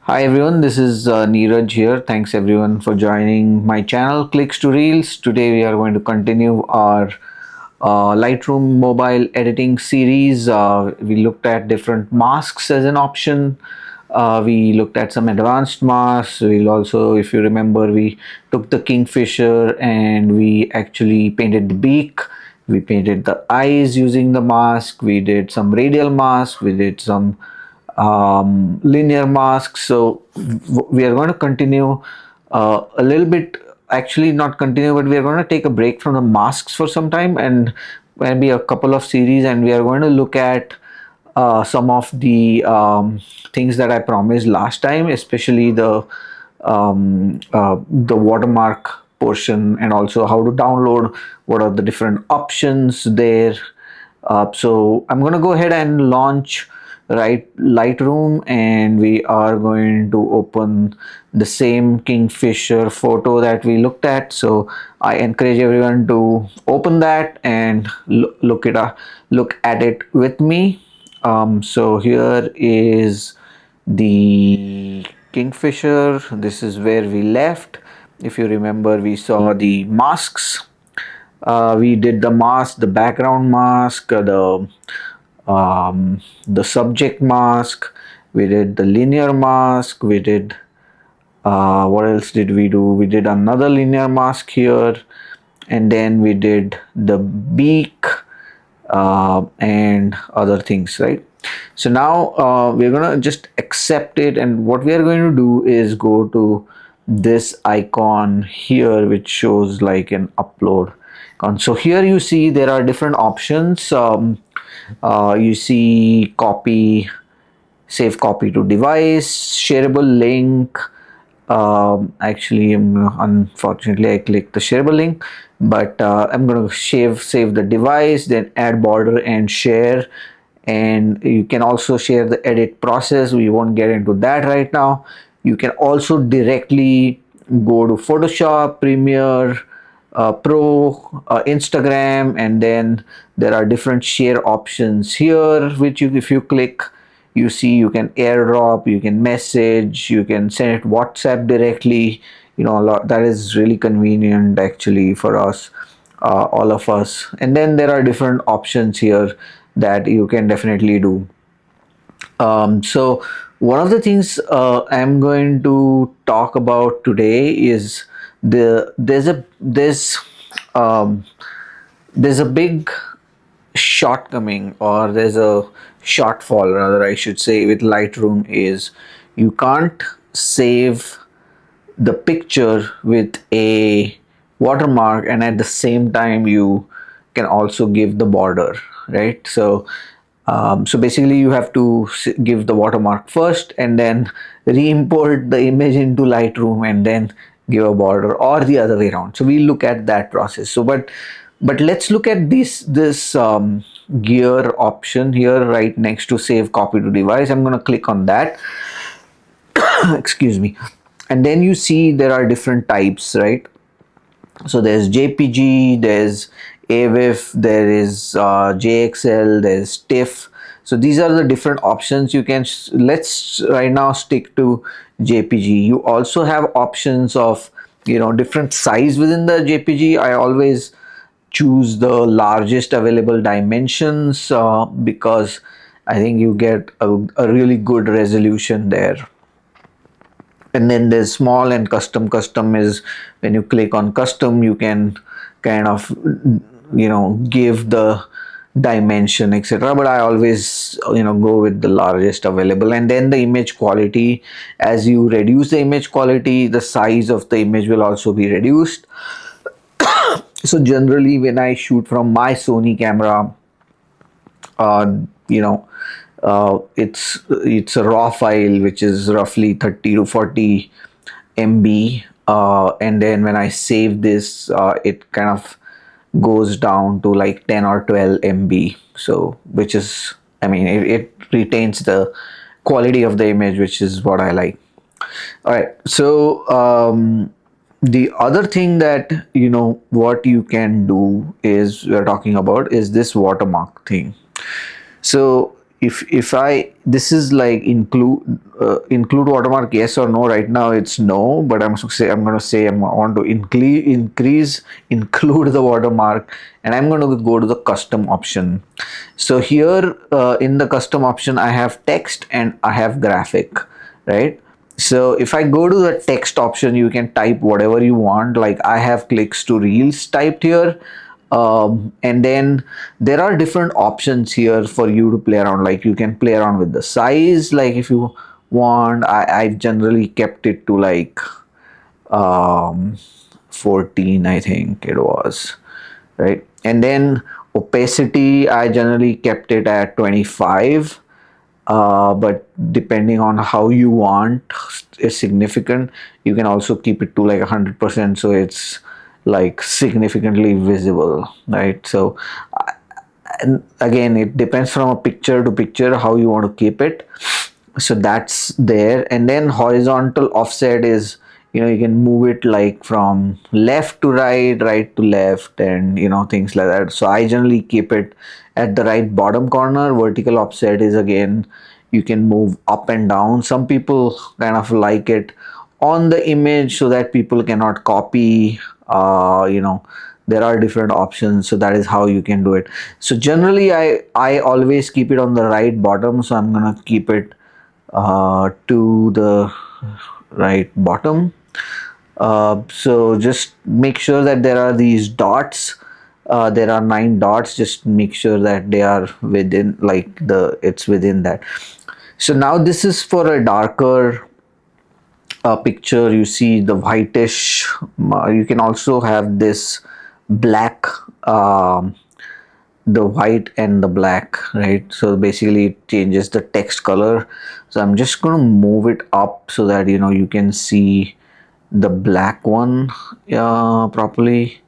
Hi everyone, this is Neeraj here. Thanks everyone for joining my channel Clicks to Reels. Today we are going to continue our Lightroom mobile editing series. We looked at different masks as an option. We looked at some advanced masks. We'll also, if you remember, we took the kingfisher and we actually painted the beak. We painted the eyes using the mask. We did some radial mask. We did some linear masks. So we are going to continue a little bit, actually not continue, but we are going to take a break from the masks for some time and maybe a couple of series, and we are going to look at some of the things that I promised last time, especially the watermark portion, and also how to download, what are the different options there. So I'm going to go ahead and launch Lightroom, and we are going to open the same kingfisher photo that we looked at. So I encourage everyone to open that and look at it with me. So here is the kingfisher. This is where we left. If you remember, we saw the masks. We did the mask, the background mask, the subject mask. We did the linear mask. We did what else did we do? We did another linear mask here, and then we did the beak and other things, right? So now we're gonna just accept it, and what we are going to do is go to this icon here which shows like an upload icon. So here you see there are different options. You see copy, save copy to device, shareable link. Actually, unfortunately I clicked the shareable link, but I'm going to save the device, then add border and share. And you can also share the edit process. We won't get into that right now. You can also directly go to Photoshop, Premiere Pro, Instagram, and then there are different share options here which if you click, you see you can airdrop, you can message, you can send it WhatsApp directly. A lot that is really convenient actually for us, all of us. And then there are different options here that you can definitely do. So one of the things I'm going to talk about today is um, there's a big shortcoming, or there's a shortfall rather I should say, with Lightroom, is you can't save the picture with a watermark and at the same time you can also give the border, right? So basically you have to give the watermark first and then re-import the image into Lightroom and then give a border, or the other way around. So we look at that process. So but let's look at this gear option here right next to save copy to device. I'm going to click on that. Excuse me. And then you see there are different types, right? So there's JPG, there's AVIF, there is JXL, there's TIFF. So these are the different options you can. Let's right now stick to JPG. You also have options of different size within the JPG. I always choose the largest available dimensions because I think you get a really good resolution there. And then there's small and custom. Custom is when you click on custom, you can kind of give the dimension, etc. But I always go with the largest available. And then the image quality, as you reduce the image quality, the size of the image will also be reduced. So generally when I shoot from my Sony camera, it's a raw file which is roughly 30 to 40 MB, and then when I save this, it kind of goes down to like 10 or 12 MB. So which is, I mean, it retains the quality of the image, which is what I like. All right, so the other thing that what you can do is we're talking about is this watermark thing. So if I, this is like include watermark, yes or no. Right now it's no, but I'm going to say I want to include the watermark, and I'm going to go to the custom option. So here in the custom option I have text and I have graphic, right? So if I go to the text option, you can type whatever you want. Like I have clicks to reels typed here. And then there are different options here for you to play around. Like you can play around with the size, like if you want. I've generally kept it to like um, 14, I think it was, right? And then opacity, I generally kept it at 25. But depending on how you want is significant, you can also keep it to like 100%, so it's like significantly visible, right? So and again, it depends from a picture to picture how you want to keep it. So that's there. And then horizontal offset is, you can move it like from left to right, right to left, and things like that. So I generally keep it at the right bottom corner. Vertical offset is, again, you can move up and down. Some people kind of like it on the image so that people cannot copy. There are different options, so that is how you can do it. So generally I always keep it on the right bottom, so I'm gonna keep it to the right bottom. So just make sure that there are these dots. There are 9 dots. Just make sure that they are within, like, it's within that. So now this is for a darker picture. You see the whitish. You can also have this black, the white and the black, right? So basically it changes the text color. So I'm just going to move it up so that you can see the black one properly.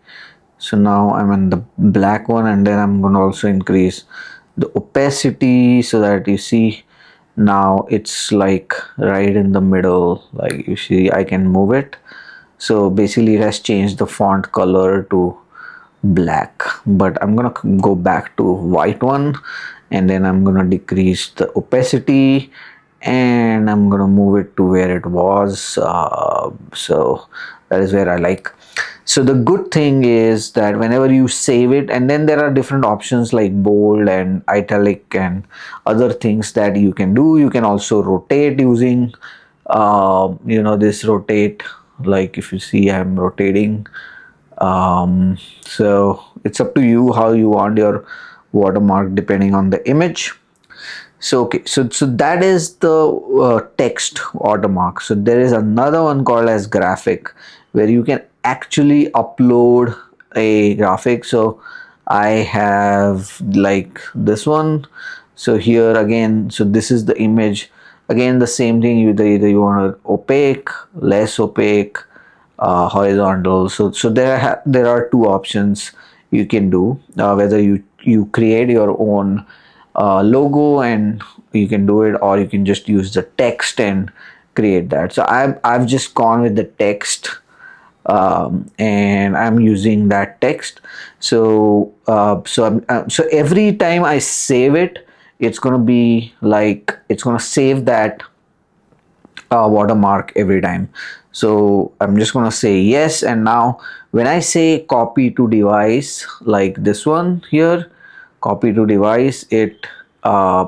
So now I'm in the black one, and then I'm going to also increase the opacity so that you see now it's like right in the middle. Like you see, I can move it. So basically it has changed the font color to black, but I'm gonna go back to white one, and then I'm gonna decrease the opacity, and I'm gonna move it to where it was. So that is where I like. So the good thing is that whenever you save it, and then there are different options like bold and italic and other things that you can do. You can also rotate using this rotate. Like if you see, I'm rotating. So it's up to you how you want your watermark depending on the image. So okay, so that is the text watermark. So there is another one called as graphic, where you can actually upload a graphic. So I have like this one. So here again, so this is the image. Again, the same thing. Either you want to opaque, less opaque, horizontal. So there are 2 options you can do. Whether you create your own logo and you can do it, or you can just use the text and create that. So I've just gone with the text, and I'm using that text. So every time I save it, it's gonna be like, it's gonna save that watermark every time. So I'm just gonna say yes, and now when I say copy to device, like this one here, copy to device, it I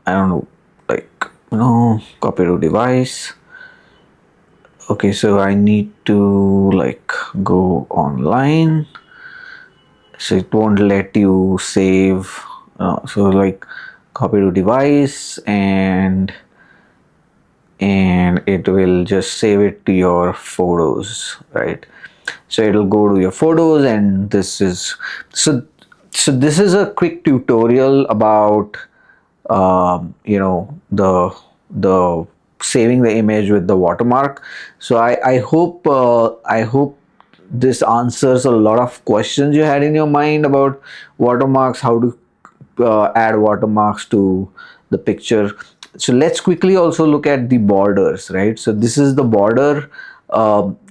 don't know, like, copy to device. Okay, so I need to like go online, so it won't let you save. So like copy to device, and it will just save it to your photos, right? So it'll go to your photos, and this is this is a quick tutorial about the saving the image with the watermark. So I hope this answers a lot of questions you had in your mind about watermarks, how to add watermarks to the picture. So let's quickly also look at the borders, right? So this is the border.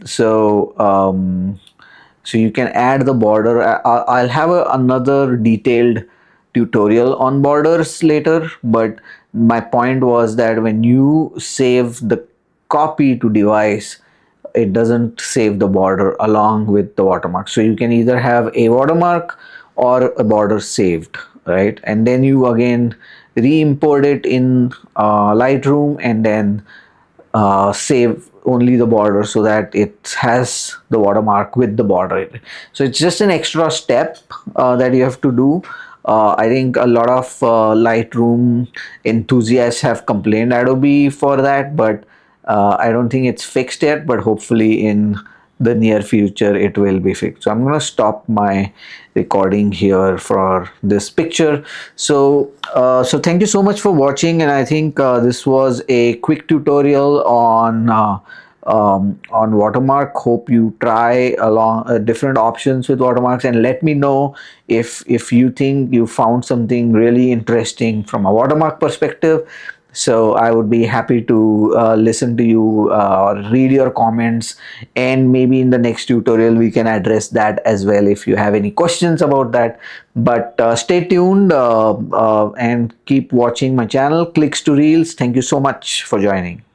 So you can add the border. I'll have another detailed tutorial on borders later, but my point was that when you save the copy to device, it doesn't save the border along with the watermark. So you can either have a watermark or a border saved, right? And then you again re-import it in Lightroom, and then save only the border so that it has the watermark with the border. So it's just an extra step that you have to do. I think a lot of Lightroom enthusiasts have complained Adobe for that, but I don't think it's fixed yet, but hopefully in the near future it will be fixed. So I'm going to stop my recording here for this picture. So so thank you so much for watching, and I think this was a quick tutorial on watermark. Hope you try along different options with watermarks, and let me know if you think you found something really interesting from a watermark perspective. So I would be happy to listen to you or read your comments, and maybe in the next tutorial we can address that as well if you have any questions about that. But stay tuned and keep watching my channel, Clicks to Reels. Thank you so much for joining.